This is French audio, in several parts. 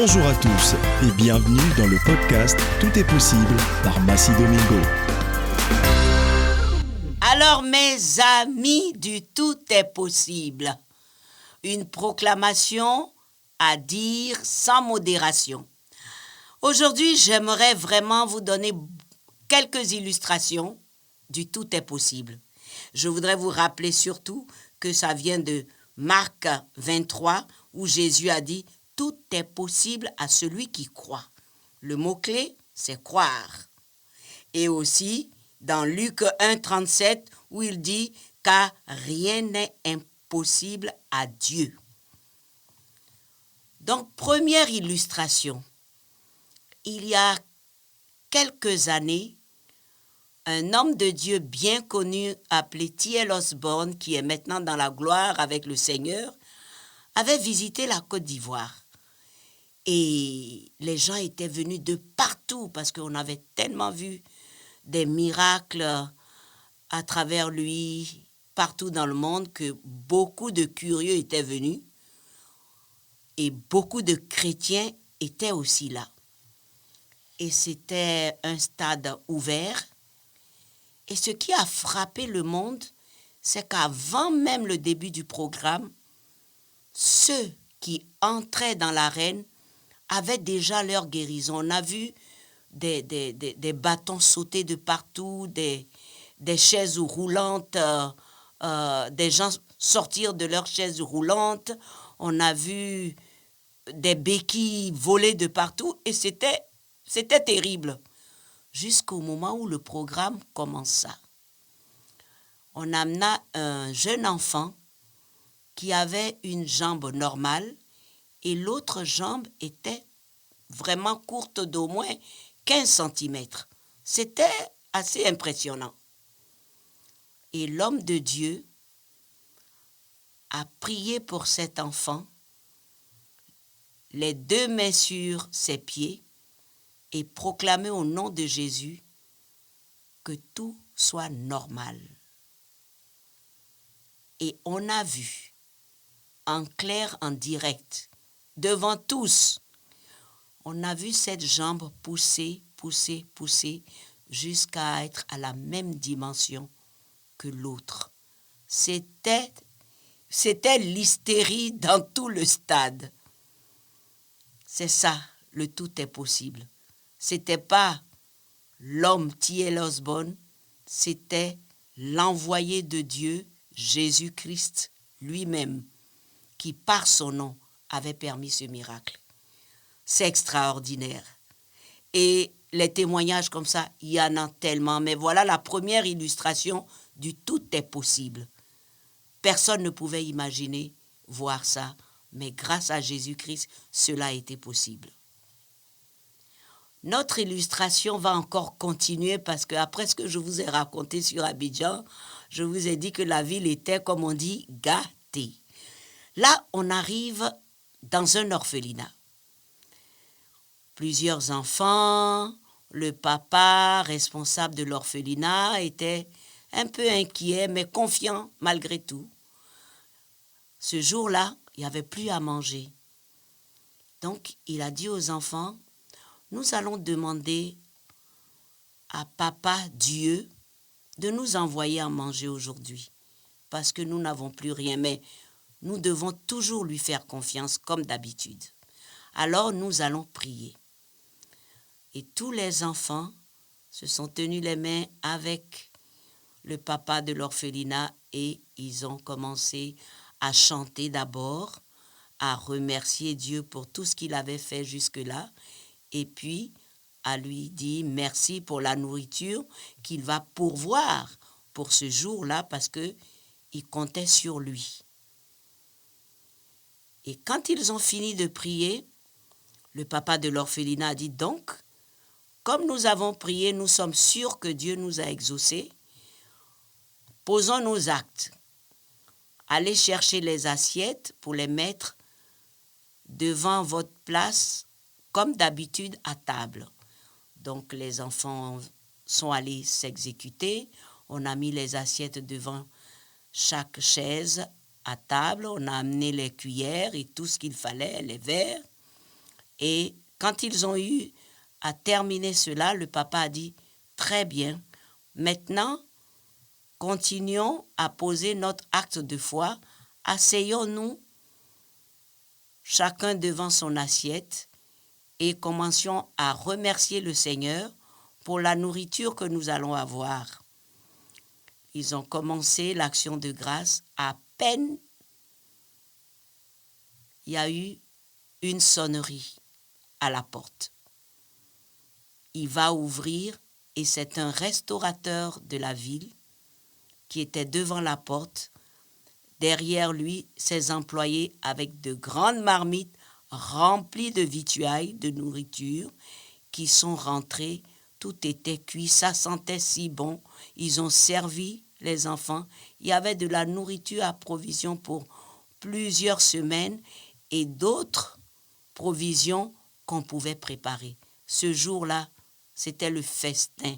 Bonjour à tous et bienvenue dans le podcast Tout est possible par Massi Domingo. Alors mes amis du Tout est possible, une proclamation à dire sans modération. Aujourd'hui, j'aimerais vraiment vous donner quelques illustrations du Tout est possible. Je voudrais vous rappeler surtout que ça vient de Marc 23 où Jésus a dit « Tout est possible à celui qui croit ». Le mot-clé, c'est croire. Et aussi dans Luc 1, 37 où il dit « Car rien n'est impossible à Dieu ». Donc, première illustration. Il y a quelques années, un homme de Dieu bien connu appelé T.L. Osborne, qui est maintenant dans la gloire avec le Seigneur, avait visité la Côte d'Ivoire. Et les gens étaient venus de partout parce qu'on avait tellement vu des miracles à travers lui, partout dans le monde, que beaucoup de curieux étaient venus et beaucoup de chrétiens étaient aussi là. Et c'était un stade ouvert. Et ce qui a frappé le monde, c'est qu'avant même le début du programme, ceux qui entraient dans l'arène avaient déjà leur guérison. On a vu des bâtons sauter de partout, des chaises roulantes, des gens sortir de leurs chaises roulantes. On a vu des béquilles voler de partout et c'était terrible. Jusqu'au moment où le programme commença. On amena un jeune enfant qui avait une jambe normale et l'autre jambe était vraiment courte d'au moins 15 cm. C'était assez impressionnant. Et l'homme de Dieu a prié pour cet enfant, les deux mains sur ses pieds, et proclamé au nom de Jésus que tout soit normal. Et on a vu, en clair, en direct, devant tous, on a vu cette jambe pousser, jusqu'à être à la même dimension que l'autre. C'était l'hystérie dans tout le stade. C'est ça, le tout est possible. C'était pas l'homme T.L. Osborne, c'était l'envoyé de Dieu, Jésus-Christ lui-même, qui par son nom avait permis ce miracle. C'est extraordinaire. Et les témoignages comme ça, il y en a tellement. Mais voilà la première illustration du tout est possible. Personne ne pouvait imaginer voir ça, mais grâce à Jésus-Christ, cela a été possible. Notre illustration va encore continuer parce qu'après ce que je vous ai raconté sur Abidjan, je vous ai dit que la ville était, comme on dit, gâtée. Là, on arrive dans un orphelinat. Plusieurs enfants, le papa responsable de l'orphelinat était un peu inquiet mais confiant malgré tout. Ce jour-là, il n'y avait plus à manger. Donc, il a dit aux enfants, nous allons demander à Papa Dieu de nous envoyer à manger aujourd'hui parce que nous n'avons plus rien, mais nous devons toujours lui faire confiance comme d'habitude. Alors nous allons prier. Et tous les enfants se sont tenus les mains avec le papa de l'orphelinat et ils ont commencé à chanter d'abord, à remercier Dieu pour tout ce qu'il avait fait jusque-là et puis à lui dire merci pour la nourriture qu'il va pourvoir pour ce jour-là parce qu'il comptait sur lui. Et quand ils ont fini de prier, le papa de l'orphelinat a dit donc, comme nous avons prié, nous sommes sûrs que Dieu nous a exaucés, posons nos actes. Allez chercher les assiettes pour les mettre devant votre place comme d'habitude à table. Donc les enfants sont allés s'exécuter. On a mis les assiettes devant chaque chaise à table. On a amené les cuillères et tout ce qu'il fallait, les verres. Et quand ils ont eu à terminer cela, le papa a dit « Très bien, maintenant, continuons à poser notre acte de foi, asseyons-nous chacun devant son assiette et commencions à remercier le Seigneur pour la nourriture que nous allons avoir. » Ils ont commencé l'action de grâce. À peine il y a eu une sonnerie à la porte. Il va ouvrir et c'est un restaurateur de la ville qui était devant la porte. Derrière lui, ses employés avec de grandes marmites remplies de vituailles, de nourriture, qui sont rentrés. Tout était cuit, ça sentait si bon. Ils ont servi les enfants. Il y avait de la nourriture à provision pour plusieurs semaines et d'autres provisions qu'on pouvait préparer. Ce jour-là, c'était le festin.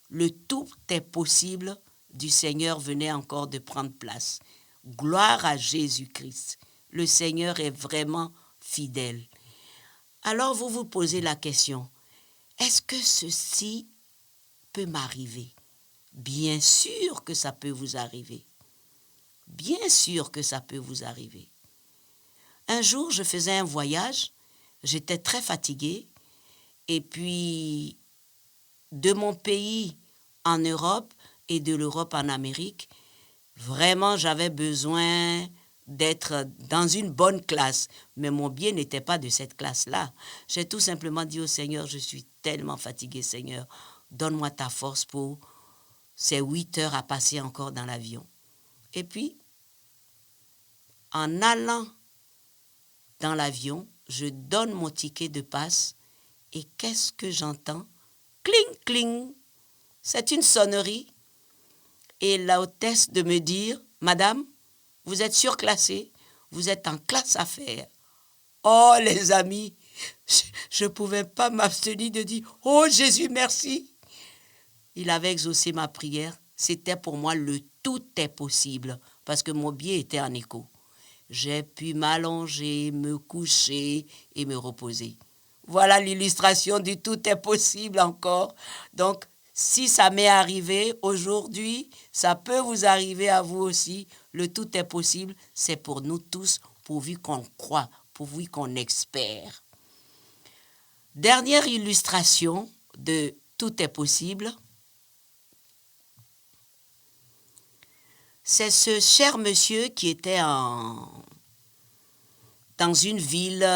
Le tout est possible du Seigneur venait encore de prendre place. Gloire à Jésus-Christ. Le Seigneur est vraiment fidèle. Alors vous vous posez la question, est-ce que ceci peut m'arriver? Bien sûr que ça peut vous arriver. Bien sûr que ça peut vous arriver. Un jour, je faisais un voyage, j'étais très fatiguée, et puis de mon pays en Europe et de l'Europe en Amérique, vraiment j'avais besoin d'être dans une bonne classe, mais mon billet n'était pas de cette classe-là. J'ai tout simplement dit au Seigneur, je suis tellement fatiguée, Seigneur, donne-moi ta force pour ces 8 heures à passer encore dans l'avion. Et puis, en allant dans l'avion, je donne mon ticket de passe et qu'est-ce que j'entends? Cling, cling. C'est une sonnerie. Et la hôtesse de me dire, « Madame, vous êtes surclassée, vous êtes en classe affaires. » Oh les amis, je ne pouvais pas m'abstenir de dire, « Oh Jésus, merci !» Il avait exaucé ma prière. C'était pour moi le tout est possible parce que mon billet était en écho. J'ai pu m'allonger, me coucher et me reposer. Voilà l'illustration du tout est possible encore. Donc, si ça m'est arrivé aujourd'hui, ça peut vous arriver à vous aussi. Le tout est possible, c'est pour nous tous, pourvu qu'on croit, pourvu qu'on espère. Dernière illustration de tout est possible. C'est ce cher monsieur qui était dans une ville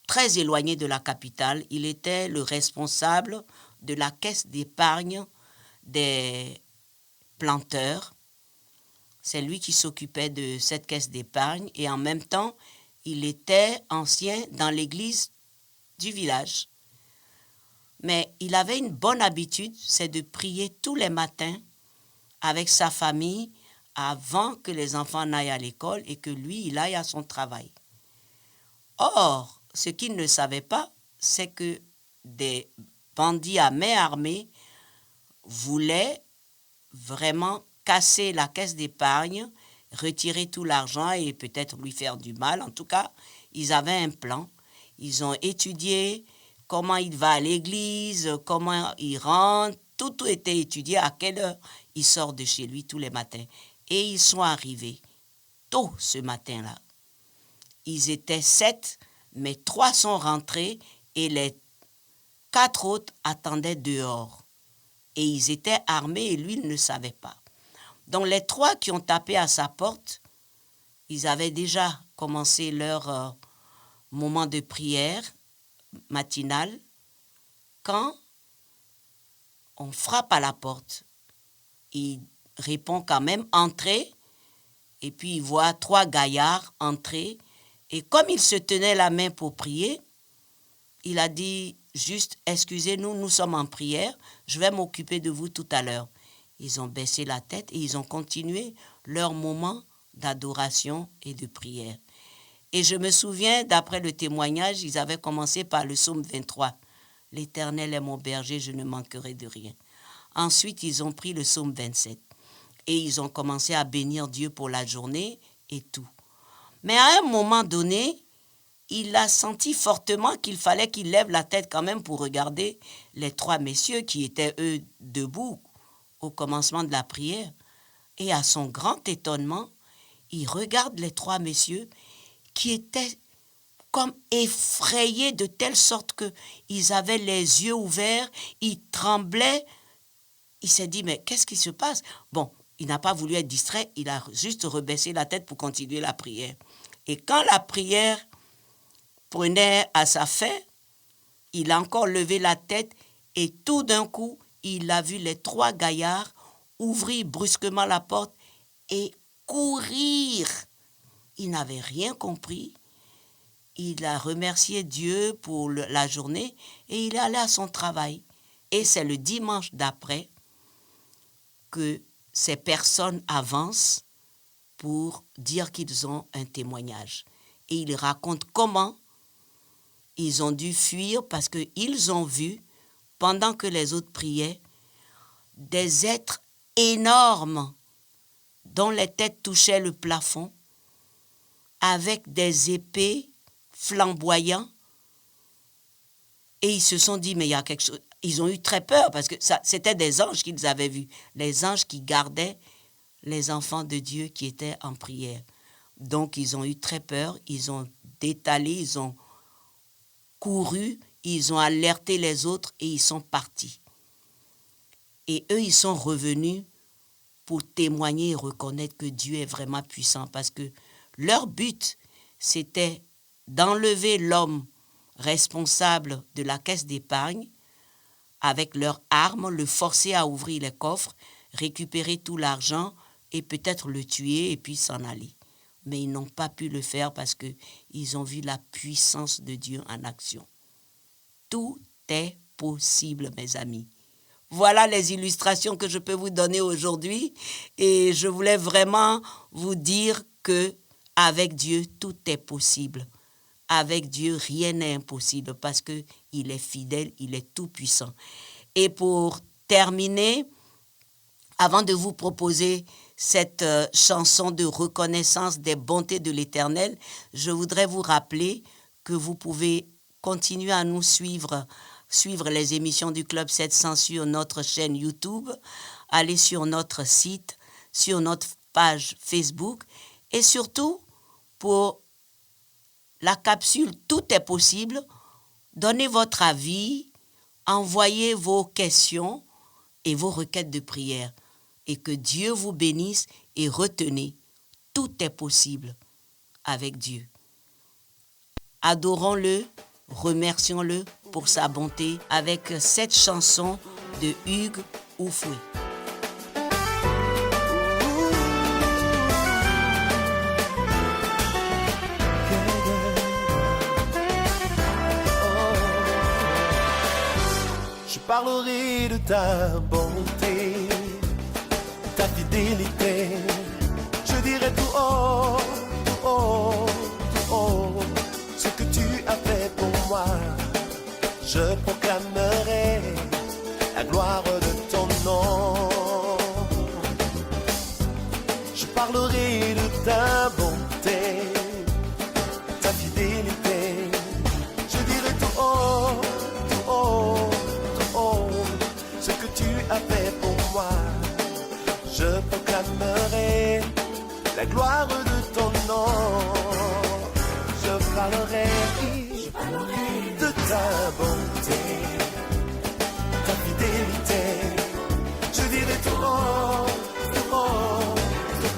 très éloignée de la capitale. Il était le responsable de la caisse d'épargne des planteurs. C'est lui qui s'occupait de cette caisse d'épargne et en même temps, il était ancien dans l'église du village. Mais il avait une bonne habitude, c'est de prier tous les matins avec sa famille avant que les enfants n'aillent à l'école et que lui, il aille à son travail. Or, ce qu'il ne savait pas, c'est que des bandits à main armée voulaient vraiment casser la caisse d'épargne, retirer tout l'argent et peut-être lui faire du mal. En tout cas, ils avaient un plan. Ils ont étudié comment il va à l'église, comment il rentre. Tout était étudié, à quelle heure il sort de chez lui tous les matins. Et ils sont arrivés tôt ce matin-là. Ils étaient 7, mais 3 sont rentrés et les 4 autres attendaient dehors. Et ils étaient armés et lui, il ne savait pas. Donc les 3 qui ont tapé à sa porte, ils avaient déjà commencé leur moment de prière matinale quand on frappe à la porte. Il répond quand même « Entrez ». Et puis il voit 3 gaillards entrer. Et comme il se tenait la main pour prier, il a dit juste « Excusez-nous, nous sommes en prière, je vais m'occuper de vous tout à l'heure ». Ils ont baissé la tête et ils ont continué leur moment d'adoration et de prière. Et je me souviens, d'après le témoignage, ils avaient commencé par le psaume 23. « L'Éternel est mon berger, je ne manquerai de rien ». Ensuite, ils ont pris le psaume 27 et ils ont commencé à bénir Dieu pour la journée et tout. Mais à un moment donné, il a senti fortement qu'il fallait qu'il lève la tête quand même pour regarder les 3 messieurs qui étaient, eux, debout au commencement de la prière. Et à son grand étonnement, il regarde les 3 messieurs qui étaient comme effrayés de telle sorte qu'ils avaient les yeux ouverts, ils tremblaient. Il s'est dit, mais qu'est-ce qui se passe? Bon, il n'a pas voulu être distrait, il a juste rebaissé la tête pour continuer la prière. Et quand la prière prenait à sa fin, il a encore levé la tête et tout d'un coup, il a vu les 3 gaillards ouvrir brusquement la porte et courir. Il n'avait rien compris. Il a remercié Dieu pour la journée et il est allé à son travail. Et c'est le dimanche d'après que ces personnes avancent pour dire qu'ils ont un témoignage. Et ils racontent comment ils ont dû fuir parce qu'ils ont vu, pendant que les autres priaient, des êtres énormes dont les têtes touchaient le plafond, avec des épées flamboyants. Et ils se sont dit, mais il y a quelque chose. Ils ont eu très peur parce que c'était des anges qu'ils avaient vus, les anges qui gardaient les enfants de Dieu qui étaient en prière. Donc, ils ont eu très peur, ils ont détalé, ils ont couru, ils ont alerté les autres et ils sont partis. Et eux, ils sont revenus pour témoigner et reconnaître que Dieu est vraiment puissant parce que leur but, c'était d'enlever l'homme responsable de la caisse d'épargne avec leurs armes, le forcer à ouvrir les coffres, récupérer tout l'argent et peut-être le tuer et puis s'en aller. Mais ils n'ont pas pu le faire parce qu'ils ont vu la puissance de Dieu en action. Tout est possible, mes amis. Voilà les illustrations que je peux vous donner aujourd'hui et je voulais vraiment vous dire que avec Dieu, tout est possible. Avec Dieu, rien n'est impossible parce qu'il est fidèle, il est tout-puissant. Et pour terminer, avant de vous proposer cette chanson de reconnaissance des bontés de l'Éternel, je voudrais vous rappeler que vous pouvez continuer à nous suivre les émissions du Club 700 sur notre chaîne YouTube, aller sur notre site, sur notre page Facebook et surtout pour la capsule Tout est possible, donnez votre avis, envoyez vos questions et vos requêtes de prière. Et que Dieu vous bénisse et retenez, tout est possible avec Dieu. Adorons-le, remercions-le pour sa bonté avec cette chanson de Hugues Oufoué. Je parlerai de ta bonté, ta fidélité. Je dirai tout haut, tout haut, tout haut, ce que tu as fait pour moi. Je proclamerai la gloire de ton nom. Je parlerai de ta bonté, ta fidélité. Je dirai tout haut, tout haut, tout haut, ce que tu as fait pour moi. Je proclamerai la gloire de ton nom. Je parlerai